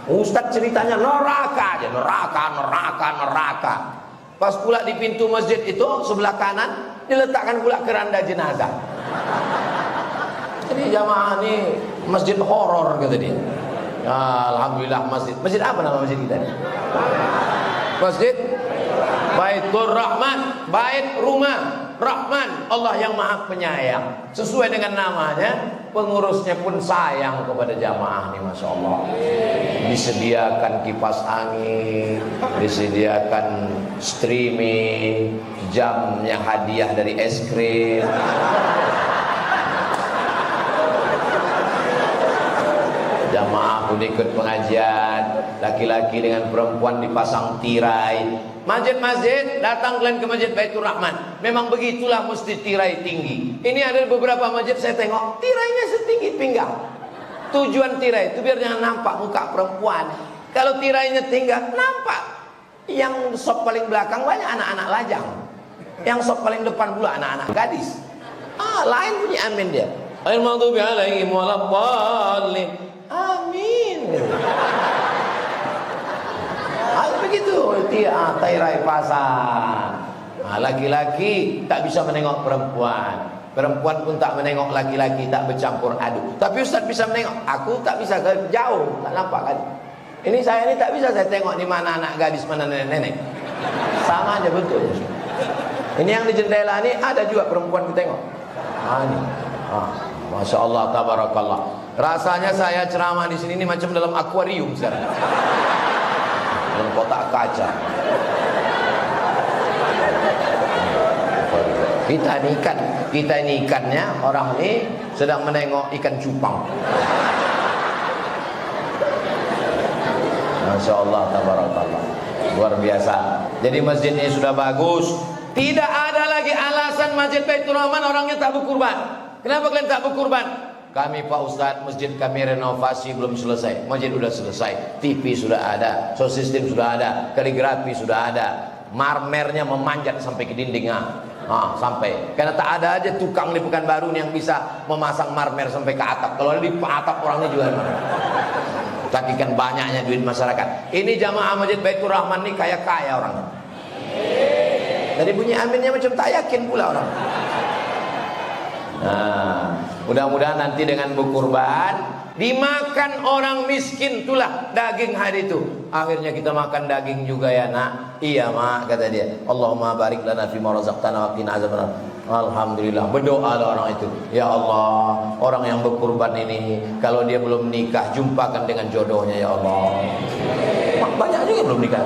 [SPEAKER 1] Ustaz ceritanya neraka aja, neraka. Pas pula di pintu masjid itu sebelah kanan diletakkan pula keranda jenazah. Jadi jamaah ini masjid horor kata dia. Alhamdulillah masjid apa nama masjid kita ini? Masjid Baitur Rahman, bait rumah Rahman, Allah yang Maha Penyayang. Sesuai dengan namanya, pengurusnya pun sayang kepada jamaah ini, Masya Allah. Disediakan kipas angin, disediakan streaming, jamnya hadiah dari es krim. Jamaah Udah ikut pengajian, laki-laki dengan perempuan dipasang tirai. Masjid-masjid, datang kalian ke Masjid Baitur Rahman. Memang begitulah, mesti tirai tinggi. Ini ada beberapa masjid saya tengok, tirainya setinggi pinggang. Tujuan tirai itu biar jangan nampak muka perempuan. Kalau tirainya tinggi, nampak. Yang sop paling belakang banyak anak-anak lajang. Yang sop paling depan pula anak-anak gadis. Lain bunyi amin dia. Ghairil maghdubi alaihim waladdallin. Amin. Begitu tirai pasang. Laki-laki tak bisa menengok perempuan. Perempuan pun tak menengok laki-laki, tak bercampur aduk. Tapi Ustaz bisa menengok. Aku tak bisa, jauh, tak nampak kan. Ini saya ini tak bisa saya tengok di mana anak gadis, mana nenek-nenek. Sama aja betul. Ini yang di jendela ini ada juga perempuan kita tengok. Ini. Masya Allah, tabarakallah. Rasanya saya ceramah di sini ini macam dalam akuarium sekarang. Dalam kotak kaca. Kita ini ikannya, orang ini sedang menengok ikan cupang. Masya Allah, tabarakallah. Luar biasa. Jadi masjid ini sudah bagus. Tidak ada lagi alasan Masjid Baitur Rahman orangnya tak berkurban. Kenapa kalian tak berkurban? Kami Pak Ustadz, masjid kami renovasi belum selesai. Masjid sudah selesai, TV sudah ada, sound system sudah ada, kaligrafi sudah ada, marmernya memanjat sampai ke dindingnya. Sampai, karena tak ada aja tukang di Pekanbaru yang bisa memasang marmer sampai ke atap. Kalau ada di atap orangnya jual marmer. Tapi kan banyaknya duit masyarakat. Ini jamaah Masjid Baitur Rahman ini kaya-kaya orangnya. Dari bunyi aminnya macam tak yakin pula orang. Mudah-mudahan nanti dengan berkurban dimakan orang miskin, itulah daging hari itu. Akhirnya kita makan daging juga ya nak. Iya mak, kata dia. Allahumma barik lana fima razaqtana wa qina azabannar. Alhamdulillah, berdoa orang itu. Ya Allah, orang yang berkurban ini kalau dia belum nikah, jumpakan dengan jodohnya ya Allah. Banyak juga belum nikah.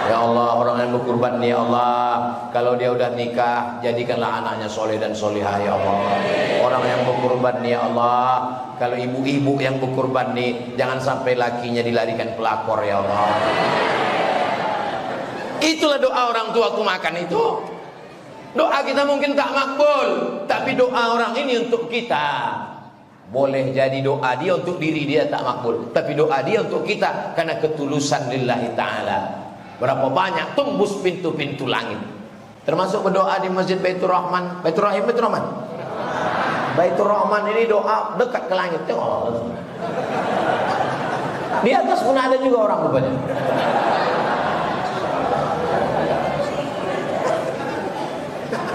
[SPEAKER 1] Ya Allah, orang yang berkurban ni ya Allah, kalau dia udah nikah, jadikanlah anaknya soleh dan solihah ya Allah. Orang yang berkurban ni ya Allah, kalau ibu-ibu yang berkurban ni, jangan sampai lakinya dilarikan pelakor ya Allah. Itulah doa orang tua aku makan itu. Doa kita mungkin tak makbul, tapi doa orang ini untuk kita. Boleh jadi doa dia untuk diri dia tak makbul, tapi doa dia untuk kita karena ketulusan lillahi ta'ala. Berapa banyak tembus pintu-pintu langit. Termasuk berdoa di Masjid Baitur Rahman. Baitur Rahim, Baitur Rahman. Baitur Rahman ini doa dekat ke langit. Tengok. Di atas pun ada juga orang rupanya.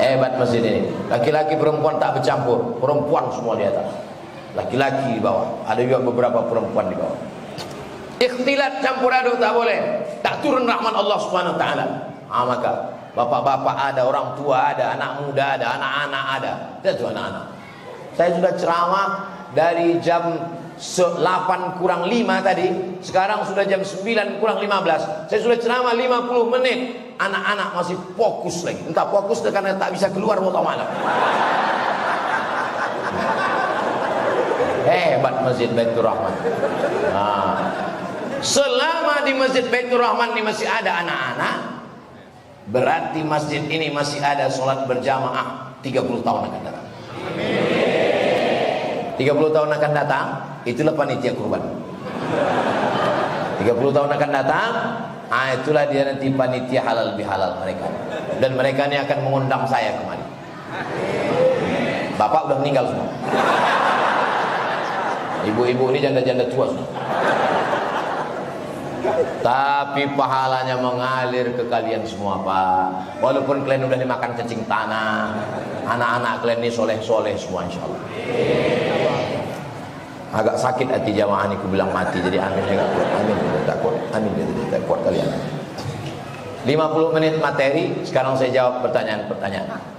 [SPEAKER 1] Hebat masjid ini. Laki-laki perempuan tak bercampur. Perempuan semua di atas. Laki-laki di bawah. Ada juga beberapa perempuan di bawah. Ikhtilat campur aduk tak boleh. Tak turun rahmat Allah Subhanahu wa taala. Maka bapak-bapak ada, orang tua ada, anak muda ada, anak-anak ada. Itu anak-anak. Saya sudah ceramah dari jam 8 kurang 5 tadi. Sekarang sudah jam 9 kurang 15. Saya sudah ceramah 50 menit. Anak-anak masih fokus lagi. Entah fokus karena tak bisa keluar waktu malam. Hebat Masjid Baitur Rahman. Selama di Masjid Baitur Rahman ini masih ada anak-anak, berarti masjid ini masih ada sholat berjamaah 30 tahun akan datang. 30 tahun akan datang, itulah panitia kurban. 30 tahun akan datang, itulah dia nanti panitia halal bihalal mereka. Dan mereka ini akan mengundang saya kemari. Bapak udah meninggal semua. Ibu-ibu ini janda-janda tua semua. Tapi pahalanya mengalir ke kalian semua Pak. Walaupun kalian udah dimakan cacing tanah, anak-anak kalian ini soleh-soleh semua insya Allah. Agak sakit hati jamaah ini, aku bilang mati. Jadi amin ya gak kuat. Amin ya takut. Amin ya tak kuat kalian. 50 menit materi. Sekarang saya jawab pertanyaan-pertanyaan.